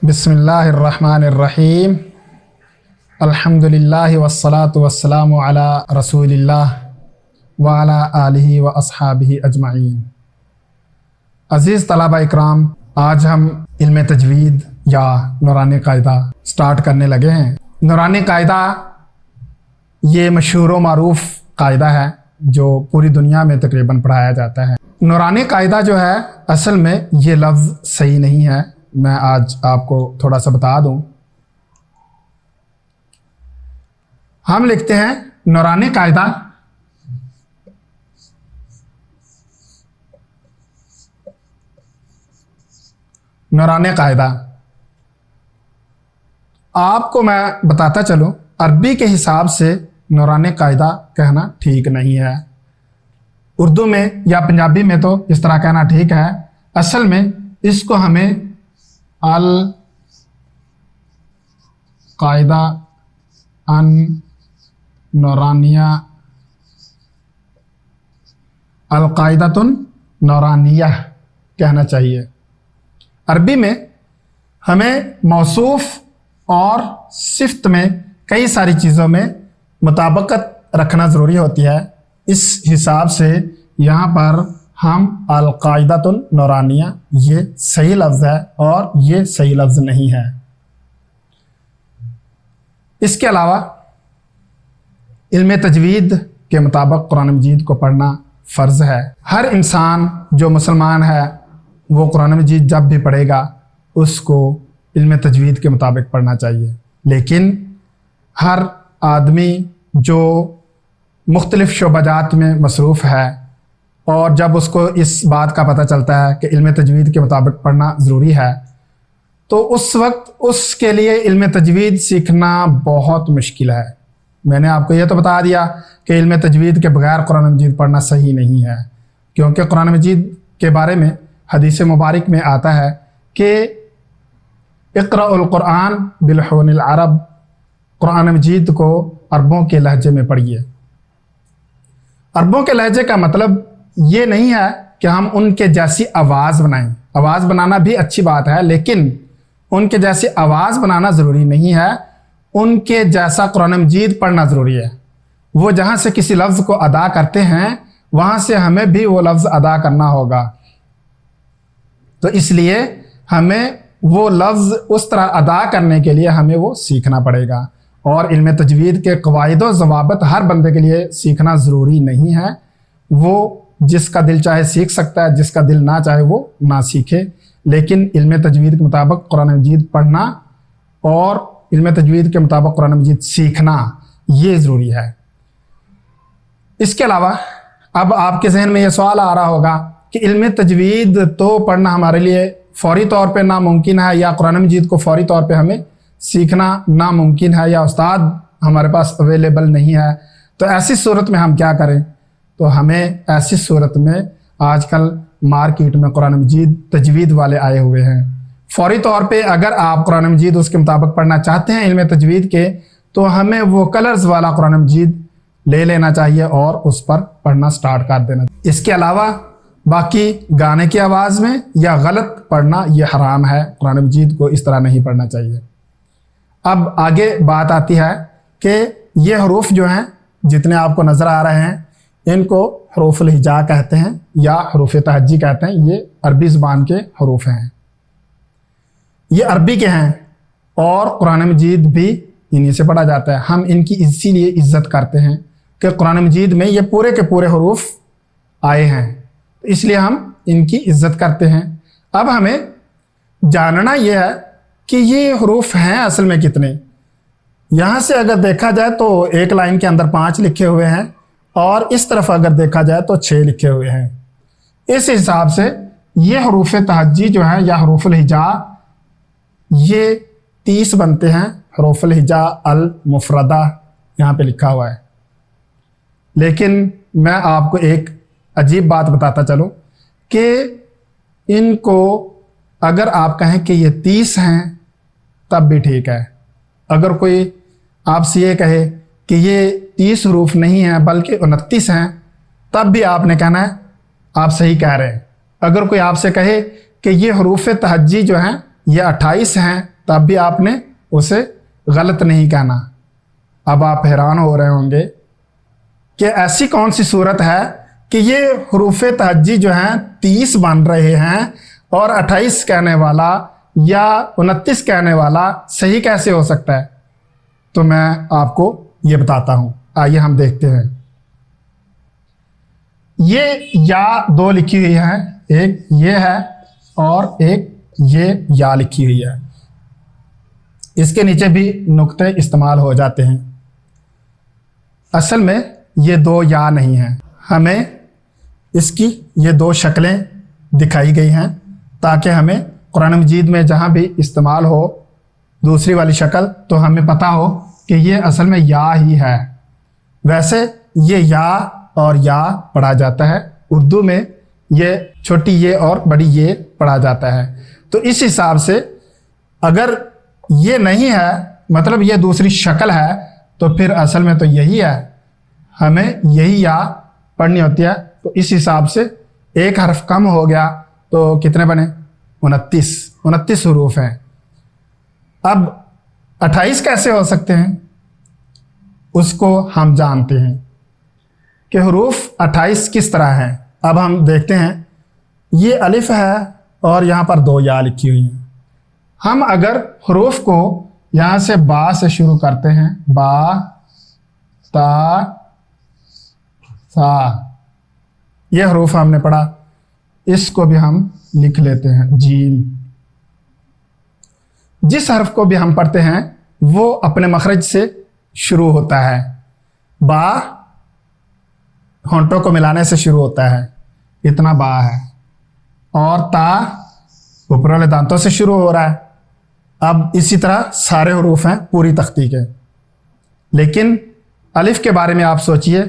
बिस्मिल्लाहिर्रहमानिर्रहीम अल्हम्दुलिल्लाहि वस्सलातु वस्सलामु अला रसूलिल्लाह व अला आलिहि व अस्हाबिहि अजमाइन। अज़ीज़ तलबा इकराम, आज हम इल्म तजवीद या नूरानी कायदा स्टार्ट करने लगे हैं। नूरानी कायदा ये मशहूर व मारूफ कायदा है जो पूरी दुनिया में तकरीबन पढ़ाया जाता है। नूरानी कायदा जो है असल में ये लफ्ज़ सही नहीं है, मैं आज आपको थोड़ा सा बता दूं। हम लिखते हैं नूरानी कायदा नूरानी कायदा। आपको मैं बताता चलूं, अरबी के हिसाब से नूरानी कायदा कहना ठीक नहीं है। उर्दू में या पंजाबी में तो इस तरह कहना ठीक है। असल में इसको हमें अल कायदा अन नूरानिया अल कायदातुन नूरानिया कहना चाहिए। अरबी में हमें मौसूफ और सिफ्त में कई सारी चीज़ों में मुताबिकत रखना ज़रूरी होती है। इस हिसाब से यहाँ पर हम अल कायदातुन नूरानिया ये सही लफ्ज़ है और ये सही लफ्ज़ नहीं है। इसके अलावा इल्म तजवीद के मुताबिक कुरान मजीद को पढ़ना फ़र्ज़ है। हर इंसान जो मुसलमान है वो कुरान मजीद जब भी पढ़ेगा उसको इल्म तजवीद के मुताबिक पढ़ना चाहिए। लेकिन हर आदमी जो मुख्तलिफ़ शोबाजात में मसरूफ़ है और जब उसको इस बात का पता चलता है कि इल्म तजवीद के मुताबिक पढ़ना ज़रूरी है, तो उस वक्त उसके लिए इल्म तजवीद सीखना बहुत मुश्किल है। मैंने आपको ये तो बता दिया कि इल्म तजवीद के बगैर कुरान मजीद पढ़ना सही नहीं है, क्योंकि कुरान मजीद के बारे में हदीस मुबारक में आता है कि इक़राउल कुरान बिलहूनिल अरब, कुरान मजीद को अरबों के लहजे में पढ़िए। अरबों के लहजे का मतलब ये नहीं है कि हम उनके जैसी आवाज़ बनाएं। आवाज़ बनाना भी अच्छी बात है, लेकिन उनके जैसी आवाज़ बनाना ज़रूरी नहीं है। उनके जैसा कुरान मजीद पढ़ना ज़रूरी है। वो जहाँ से किसी लफ्ज़ को अदा करते हैं वहाँ से हमें भी वो लफ्ज़ अदा करना होगा। तो इसलिए हमें वो लफ्ज़ उस तरह अदा करने के लिए हमें वो सीखना पड़ेगा। और इल्म तजवीद के क़वाइद व ज़वाबित हर बंदे के लिए सीखना ज़रूरी नहीं है। वो जिसका दिल चाहे सीख सकता है, जिसका दिल ना चाहे वो ना सीखे। लेकिन इल्म तजवीद के मुताबिक कुरान मजीद पढ़ना और इल्म तजवीद के मुताबिक कुरान मजीद सीखना ये ज़रूरी है। इसके अलावा अब आपके जहन में ये सवाल आ रहा होगा कि इल्म तजवीद तो पढ़ना हमारे लिए फ़ौरी तौर पे नामुमकिन है, या कुरान मजीद को फ़ौरी तौर पे हमें सीखना नामुमकिन है, या उस्ताद हमारे पास अवेलेबल नहीं है। तो ऐसी सूरत में हम क्या करें? तो हमें ऐसी सूरत में आजकल मार्केट में कुरान मजीद तजवीद वाले आए हुए हैं। फ़ौरी तौर पे अगर आप कुरान मजीद उसके मुताबिक पढ़ना चाहते हैं इल्म तजवीद के, तो हमें वो कलर्स वाला कुरान मजीद ले लेना चाहिए और उस पर पढ़ना स्टार्ट कर देना। इसके अलावा बाकी गाने की आवाज़ में या गलत पढ़ना ये हराम है। कुरान मजीद को इस तरह नहीं पढ़ना चाहिए। अब आगे बात आती है कि ये हरूफ जो हैं जितने आपको नज़र आ रहे हैं इनको हरूफुल हिजा कहते हैं या हरूफ तहज्जी कहते हैं। ये अरबी ज़बान के हरूफ हैं, ये अरबी के हैं और कुरान मजीद भी इन्हीं से पढ़ा जाता है। हम इनकी इसीलिए इज़्ज़त करते हैं कि कुरान मजीद में ये पूरे के पूरे हरूफ आए हैं, तो इसलिए हम इनकी इज़्ज़त करते हैं। अब हमें जानना यह है कि ये हरूफ हैं असल में कितने। यहाँ से अगर देखा जाए तो एक लाइन के अंदर 5 लिखे हुए हैं और इस तरफ अगर देखा जाए तो 6 लिखे हुए हैं। इस हिसाब से ये हरूफ तहज्जी जो है या हरूफुल हिजा ये 30 बनते हैं। हरूफुल हिजा अल मुफरदा यहाँ पे लिखा हुआ है। लेकिन मैं आपको एक अजीब बात बताता चलूँ कि इनको अगर आप कहें कि ये 30 हैं तब भी ठीक है। अगर कोई आपसे ये कहे कि ये 30 हरूफ नहीं हैं बल्कि 29 हैं, तब भी आपने कहना है आप सही कह रहे हैं। अगर कोई आपसे कहे कि ये हरूफ तहज्जी जो हैं ये 28 हैं, तब भी आपने उसे गलत नहीं कहना। अब आप हैरान हो रहे होंगे कि ऐसी कौन सी सूरत है कि ये हरूफ तहज्जी जो हैं 30 बन रहे हैं और 28 कहने वाला या 29 कहने वाला सही कैसे हो सकता है? तो मैं आपको ये बताता हूँ, आइए हम देखते हैं। ये या 2 लिखी हुई है, एक ये है और एक ये या लिखी हुई है। इसके नीचे भी नुक्ते इस्तेमाल हो जाते हैं। असल में ये 2 या नहीं हैं, हमें इसकी ये 2 शक्लें दिखाई गई हैं ताकि हमें कुरान मजीद में जहाँ भी इस्तेमाल हो दूसरी वाली शक्ल तो हमें पता हो कि ये असल में या ही है। वैसे ये या और या पढ़ा जाता है, उर्दू में ये छोटी ये और बड़ी ये पढ़ा जाता है। तो इस हिसाब से अगर ये नहीं है, मतलब ये दूसरी शक्ल है, तो फिर असल में तो यही है, हमें यही या पढ़नी होती है। तो इस हिसाब से एक हर्फ कम हो गया तो कितने बने? 29 हरूफ हैं। अब 28 कैसे हो सकते हैं उसको हम जानते हैं कि हरूफ 28 किस तरह हैं। अब हम देखते हैं, ये अलिफ है और यहाँ पर 2 या लिखी हुई हैं। हम अगर हरूफ को यहाँ से बा से शुरू करते हैं, बा ता सा, ये हरूफ हमने पढ़ा, इसको भी हम लिख लेते हैं जीम। जिस हर्फ को भी हम पढ़ते हैं वो अपने मखरज से शुरू होता है। बा होंठों को मिलाने से शुरू होता है, इतना बा है, और ता ऊपर वाले दांतों से शुरू हो रहा है। अब इसी तरह सारे हरूफ हैं पूरी तख्ती के। लेकिन अलिफ के बारे में आप सोचिए,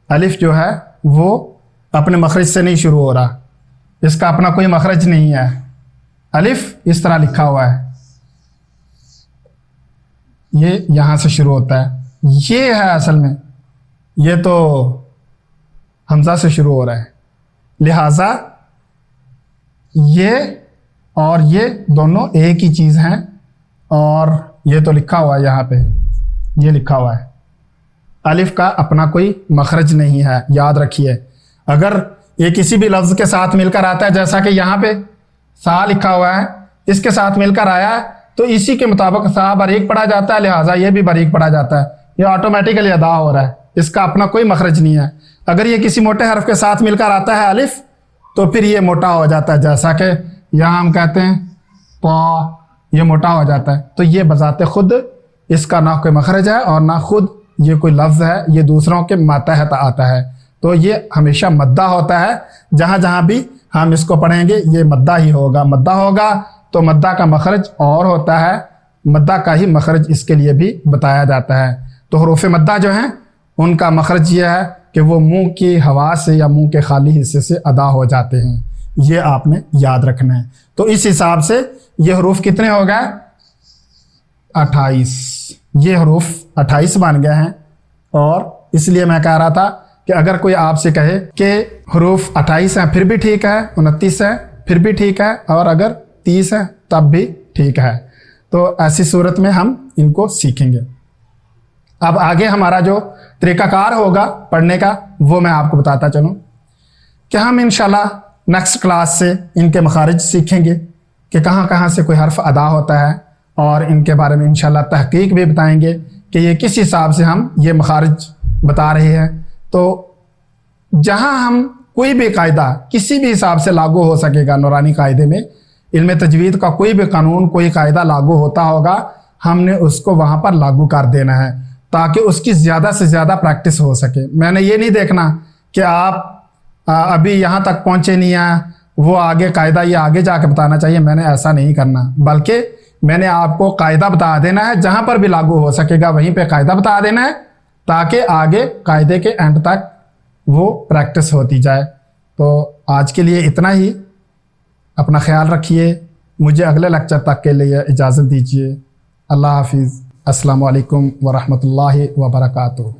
अलिफ जो है वो अपने मखरज से नहीं शुरू हो रहा, इसका अपना कोई मखरज नहीं है। अलिफ इस तरह लिखा हुआ है, ये यहाँ से शुरू होता है, ये है असल में, ये तो हमजा से शुरू हो रहा है। लिहाजा ये और ये दोनों एक ही चीज़ हैं, और ये तो लिखा हुआ है यहाँ पे, ये लिखा हुआ है। अलिफ का अपना कोई मखरज नहीं है, याद रखिए। अगर ये किसी भी लफ्ज़ के साथ मिलकर आता है, जैसा कि यहाँ पे सा लिखा हुआ है, इसके साथ मिलकर आया है, तो इसी के मुताबिक सा बारीक पढ़ा जाता है, लिहाजा ये भी बारीक पढ़ा जाता है, ये ऑटोमेटिकली अदा हो रहा है, इसका अपना कोई मखरज नहीं है। अगर ये किसी मोटे हर्फ के साथ मिलकर आता है अलिफ, तो फिर ये मोटा हो जाता है, जैसा कि यहाँ हम कहते हैं तो, ये मोटा हो जाता है। तो ये बजाते खुद इसका ना कोई मखरज है और ना खुद ये कोई लफ्ज़ है, ये दूसरों के मातहत आता है। तो ये हमेशा मद्दा होता है, जहाँ जहाँ भी हम इसको पढ़ेंगे ये मद्दा ही होगा। मद्दा होगा तो मद्दा का मखरज और होता है, मद्दा का ही मखरज इसके लिए भी बताया जाता है। तो हरूफ मद्दा जो हैं उनका मखरज ये है कि वो मुंह की हवा से या मुंह के खाली हिस्से से अदा हो जाते हैं, ये आपने याद रखना है। तो इस हिसाब से ये हरूफ कितने हो गए? 28। ये हरूफ 28 बन गए हैं। और इसलिए मैं कह रहा था कि अगर कोई आपसे कहे कि हरूफ 28 हैं फिर भी ठीक है, 29 है फिर भी ठीक है, और अगर 30 है तब भी ठीक है, तो ऐसी सूरत में हम इनको सीखेंगे। अब आगे हमारा जो तरीकाकार होगा पढ़ने का वो मैं आपको बताता चलूँ कि हम इंशाल्लाह नेक्स्ट क्लास से इनके मखारिज सीखेंगे कि कहाँ कहाँ से कोई हर्फ अदा होता है, और इनके बारे में इंशाल्लाह तहकीक भी बताएंगे कि ये किस हिसाब से हम ये मखारिज बता रहे हैं। तो जहाँ हम कोई भी कायदा किसी भी हिसाब से लागू हो सकेगा, नूरानी कायदे में इल्म तजवीद का कोई भी कानून कोई कायदा लागू होता होगा, हमने उसको वहाँ पर लागू कर देना है ताकि उसकी ज़्यादा से ज़्यादा प्रैक्टिस हो सके। मैंने ये नहीं देखना कि आप अभी यहाँ तक पहुँचे नहीं हैं, वो आगे कायदा ये आगे जाके बताना चाहिए, मैंने ऐसा नहीं करना, बल्कि मैंने आपको कायदा बता देना है, जहाँ पर भी लागू हो सकेगा वहीं पे कायदा बता देना है ताकि आगे कायदे के एंड तक वो प्रैक्टिस होती जाए। तो आज के लिए इतना ही, अपना ख्याल रखिए, मुझे अगले लेक्चर तक के लिए इजाज़त दीजिए। अल्लाह हाफिज़। अस्सलामु अलैकुम व रहमतुल्लाहि व बरकातुहू।